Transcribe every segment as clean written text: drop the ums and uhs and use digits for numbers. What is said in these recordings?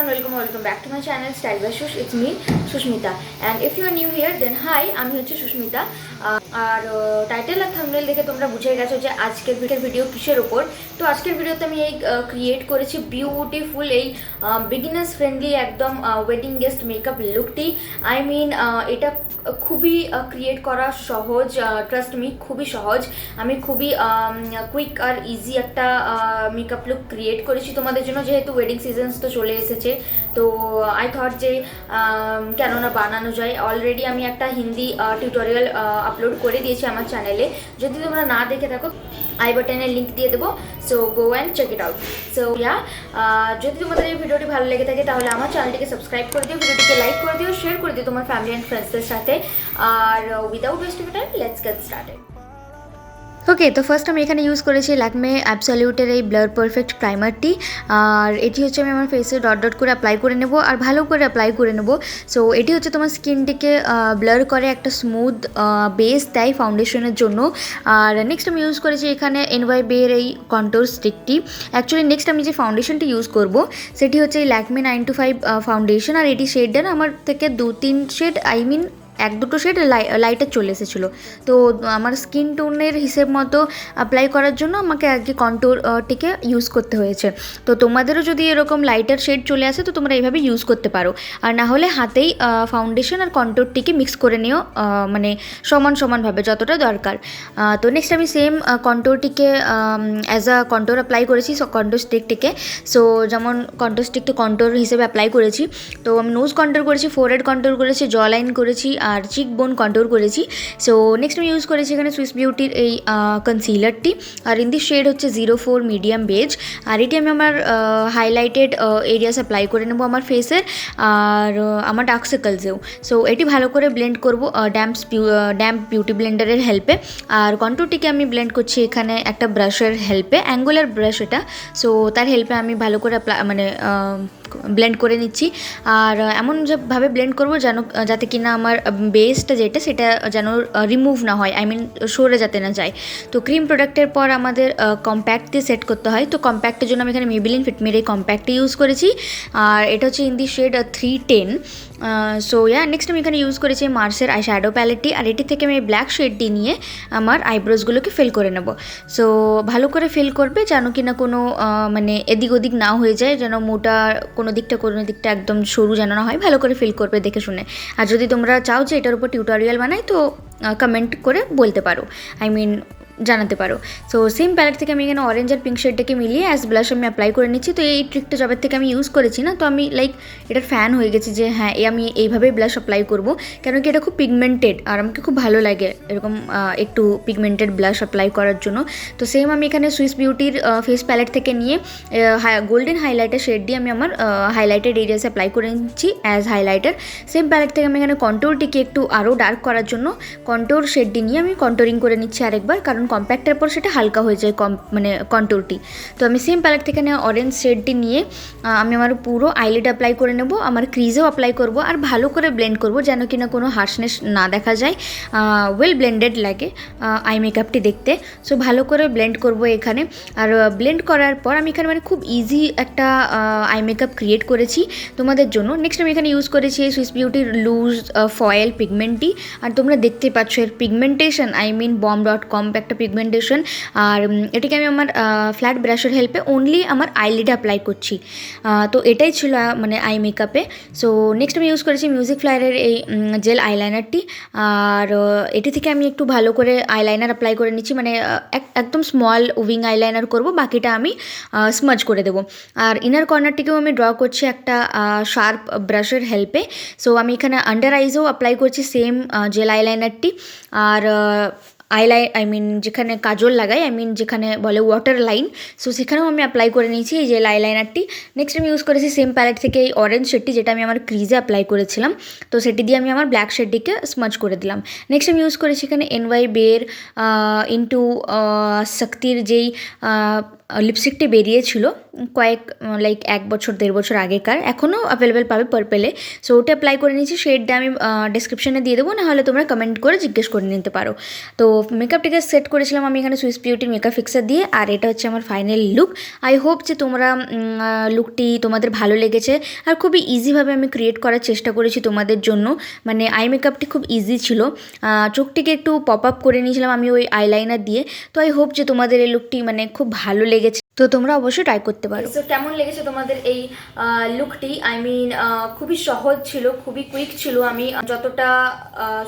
everyone, welcome back to my channel Stylebysus. It's me Sushmita, and if you are new here then hi, আমি হচ্ছে সুস্মিতা। আর title আর thumbnail দেখে তোমরা বুঝে গেছো যে আজকের ভিডিও কিসের উপর। তো আজকের ভিডিওতে আমি এই ক্রিয়েট করেছি বিউটিফুল এই বিগিনার্স ফ্রেন্ডলি একদম ওয়েডিং গেস্ট মেকআপ লুকটি। আই মিন এটা খুবই ক্রিয়েট করা সহজ, ট্রাস্ট মি খুবই সহজ। আমি খুবই কুইক আর ইজি একটা মেকআপ লুক ক্রিয়েট করেছি তোমাদের জন্য, যেহেতু ওয়েডিং সিজনস তো চলে এসেছে। তো আই থট যে কেন না বানানো যায়। অলরেডি আমি একটা হিন্দি টিউটোরিয়াল আপলোড করে দিয়েছি আমার চ্যানেলে, যদি তোমরা না দেখে থাকো আই বাটনের লিঙ্ক দিয়ে দেবো, so go and check it out. So যদি তোমাদের এই ভিডিওটি ভালো লেগে থাকে তাহলে আমার চ্যানেলটিকে সাবস্ক্রাইব করে দিও, ভিডিওটিকে লাইক করে দিও, শেয়ার করে দিও তোমার ফ্যামিলি অ্যান্ড ফ্রেন্ডসদের সাথে। আর without wasting time let's get started. Okay, তো ফার্স্ট আমি এখানে ইউজ করেছি ল্যাকমে অ্যাবসলিউটের এই ব্লার পারফেক্ট প্রাইমারটি। আর এটি হচ্ছে আমি আমার ফেসে ডট ডট করে অ্যাপ্লাই করে নেব, আর ভালো করে অ্যাপ্লাই করে নেব। সো এটি হচ্ছে তোমার স্কিনটিকে ব্লার করে একটা স্মুথ বেস দেয় ফাউন্ডেশনের জন্য। আর নেক্সট আমি ইউজ করেছি এখানে NYB-এর এই কন্ট্রোল স্টিকটি। অ্যাকচুয়ালি নেক্সট আমি যে ফাউন্ডেশনটি ইউজ করব সেটি হচ্ছে এই ল্যাকমে 925 ফাউন্ডেশন। আর এটি শেডটা আমার থেকে 2-3 শেড, আই মিন 1-2 শেড লাইটের চলে এসেছিলো। তো আমার স্কিন টোনের হিসেব মতো অ্যাপ্লাই করার জন্য আমাকে আর কি কন্ট্রোরটিকে ইউজ করতে হয়েছে। তো তোমাদেরও যদি এরকম লাইটার শেড চলে আসে তো তোমরা এইভাবে ইউজ করতে পারো, আর না হলে হাতেই ফাউন্ডেশন আর কন্ট্রোরটিকে মিক্স করে নিও, মানে সমানভাবে যতটা দরকার। তো নেক্সট আমি সেম কন্ট্রোরটিকে অ্যাজ আ কন্ট্রোর অ্যাপ্লাই করেছি, কন্ট্রোর স্টিকটিকে। সো যেমন কন্ট্রোর স্টিকটি কন্ট্রোর হিসেবে অ্যাপ্লাই করেছি, তো আমি নোজ কন্ট্রোর করেছি, ফোরহেড কন্ট্রোর করেছি, জ লাইন করেছি, আর চিক বোন কন্ট্রোর করেছি। সো নেক্সট আমি ইউজ করেছি এখানে সুইস বিউটির এই কনসিলারটি, আর ইন দি শেড হচ্ছে 04 মিডিয়াম বেজ। আর এটি আমি আমার হাইলাইটেড এরিয়াস অ্যাপ্লাই করে নেবো আমার ফেসের আর আমার ডার্ক সার্কেলসেও। সো এটি ভালো করে ব্লেন্ড করবো ড্যাম্প বিউটি ব্লেন্ডারের হেল্পে। আর কন্ট্রোরটিকে আমি ব্লেন্ড করছি এখানে একটা ব্রাশের হেল্পে, অ্যাঙ্গুলার ব্রাশ এটা। সো তার হেল্পে আমি ভালো করে ব্লেন্ড করে নিচ্ছি। আর এমনভাবে ব্লেন্ড করবো যেন যাতে কিনা আমার বেসটা যেটা সেটা যেন রিমুভ না হয়, আই মিন সরে যাতে না যায়। তো ক্রিম প্রোডাক্টের পর আমাদের কম্প্যাক্ট দিয়ে সেট করতে হয়। তো কম্প্যাক্টের জন্য আমি এখানে মেবিলিন ফিটমির এই কম্প্যাক্টটি ইউজ করেছি, আর এটা হচ্ছে in the shade 310। So next আমি এখানে ইউজ করেছি মার্সের আই শ্যাডো প্যালেটটি, আর এটি থেকে আমি ব্ল্যাক শেডটি নিয়ে আমার আইব্রোজগুলোকে ফিল করে নেব। সো ভালো করে ফিল করবে যেন কিনা কোনো মানে এদিক ওদিক না হয়ে যায়, যেন মোটা কোনো দিকটা একদম সরু যেন না হয়। ভালো করে ফিল করবে দেখে শুনে। আর যদি তোমরা চাও যে এটার উপর টিউটোরিয়াল বানাই তো কমেন্ট করে বলতে পারো, আই মিন জানাতে পারো। সো সেম প্যালেট থেকে আমি এখানে অরেঞ্জ আর পিঙ্ক শেডটাকে মিলিয়ে অ্যাজ ব্লাশ আমি অ্যাপ্লাই করে নিচ্ছি। তো এই ট্রিকটা যবের থেকে আমি ইউজ করেছি না, তো আমি লাইক এটার ফ্যান হয়ে গেছি যে হ্যাঁ আমি এইভাবেই ব্লাশ অ্যাপ্লাই করবো, কেন কি এটা খুব পিগমেন্টেড আর আমাকে খুব ভালো লাগে এরকম একটু পিগমেন্টেড ব্লাশ অ্যাপ্লাই করার জন্য। তো সেম আমি এখানে সুইস বিউটির ফেস প্যালেট থেকে নিয়ে গোল্ডেন হাইলাইটার শেড দিয়ে আমি আমার হাইলাইটেড এরিয়াসে অ্যাপ্লাই করে নিচ্ছি অ্যাজ হাইলাইটার। সেম প্যালেট থেকে আমি এখানে কন্ট্রোরটিকে একটু আরও ডার্ক করার জন্য কন্ট্রোর শেডটি নিয়ে আমি কন্ট্রোরিং করে নিচ্ছি আরেকবার, কারণ কম্প্যাক্টের পর সেটা হালকা হয়ে যায় মানে কন্ট্রোরটি। তো আমি সেম প্যালেট থেকে অরেঞ্জ শেডটি নিয়ে আমি আমার পুরো আইলিড অ্যাপ্লাই করে নেব, আমার ক্রিজেও অ্যাপ্লাই করব, আর ভালো করে ব্লেন্ড করব যেন কিনা কোনো হার্শনেস না দেখা যায়, ওয়েল ব্লেন্ডেড লাগে আই মেকআপটি দেখতে। সো ভালো করে ব্লেন্ড করব এখানে। আর ব্লেন্ড করার পর আমি এখানে মানে খুব ইজি একটা আই মেকআপ ক্রিয়েট করেছি তোমাদের জন্য। নেক্সট আমি এখানে ইউজ করেছি এই সুইস বিউটির লুজ ফয়েল পিগমেন্টটি, আর তোমরা দেখতে পাচ্ছ এর পিগমেন্টেশন, আই মিন bomb.com একটা পিগমেন্টেশন। আর এটিকে আমি আমার ফ্ল্যাট ব্রাশের হেল্পে অনলি আমার আইলিডে অ্যাপ্লাই করছি। তো এটাই ছিল মানে আই মেকআপে। সো নেক্সট আমি ইউজ করেছি মিউজিক ফ্লায়ারের এই জেল আইলাইনারটি, আর এটি থেকে আমি একটু ভালো করে আইলাইনার অ্যাপ্লাই করে নিচ্ছি, মানে একদম স্মল উইং আইলাইনার করব, বাকিটা আমি স্মাজ করে দেবো। আর ইনার কর্নারটিকেও আমি ড্র করছি একটা শার্প ব্রাশের হেল্পে। সো আমি এখানে আন্ডার আইজেও অ্যাপ্লাই করছি সেম জেল আইলাইনারটি। আর আই মিন যেখানে কাজল লাগাই, আই মিন যেখানে বলে ওয়াটার লাইন, সো সেখানেও আমি অ্যাপ্লাই করে নিয়েছি এই জেল আইলাইনারটি। নেক্সট আমি ইউজ করেছি সেম প্যালেট থেকে এই অরেঞ্জ শেডটি, যেটা আমি আমার ক্রিজে অ্যাপ্লাই করেছিলাম। তো সেটি দিয়ে আমি আমার ব্ল্যাক শেডটিকে স্মাজ করে দিলাম। নেক্সট আমি ইউজ করেছি এখানে NYB-এর ইন্টু শক্তির যেই লিপস্টিকটি বেরিয়েছিল কয়েক লাইক 1 বছর 1.5 বছর আগেকার, এখনও অ্যাভেলেবেল পাবে পার্পেলে। সো ওটা অ্যাপ্লাই করে নিয়েছি, শেডটা আমি ডিসক্রিপশানে দিয়ে দেবো, নাহলে তোমরা কমেন্ট করে জিজ্ঞেস করে নিতে পারো। তো মেকআপটিকে সেট করেছিলাম আমি এখানে সুইস বিউটির মেকআপ ফিক্সার দিয়ে, আর এটা হচ্ছে আমার ফাইনাল লুক। আই হোপ যে তোমরা লুকটি তোমাদের ভালো লেগেছে, আর খুবই ইজিভাবে আমি ক্রিয়েট করার চেষ্টা করেছি তোমাদের জন্য। মানে আই মেকআপটি খুব ইজি ছিল, চোখটিকে একটু পপ আপ করে নিয়েছিলাম আমি ওই আইলাইনার দিয়ে। তো আই হোপ যে তোমাদের এই লুকটি মানে খুব ভালো লেগেছে, তো তোমরা অবশ্যই ট্রাই করতে পারো। তো কেমন লেগেছে তোমাদের এই লুকটি? আই মিন খুবই সহজ ছিল, খুবই কুইক ছিল, আমি যতটা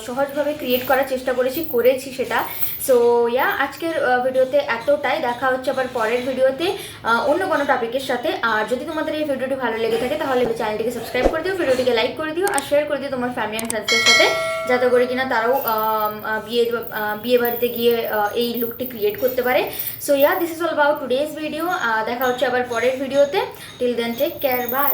সহজভাবে ক্রিয়েট করার চেষ্টা করেছি সেটা। সো ইয়া, আজকের ভিডিওতে এতটাই, দেখা হচ্ছে আবার পরের ভিডিওতে অন্য কোনো টপিকের সাথে। আর যদি তোমাদের এই ভিডিওটি ভালো লেগে থাকে তাহলে চ্যানেলটিকে সাবস্ক্রাইব করে দিও, ভিডিওটিকে লাইক করে দিও, আর শেয়ার করে দিও তোমার ফ্যামিলি অ্যান্ড ফ্রেন্ডসের সাথে, যাতে করে কিনা তারাও বিয়ে বাড়িতে গিয়ে এই লুকটি ক্রিয়েট করতে পারে। So yeah, this is all about today's video. দেখা হচ্ছে আবার পরের ভিডিওতে। Till then take care, by.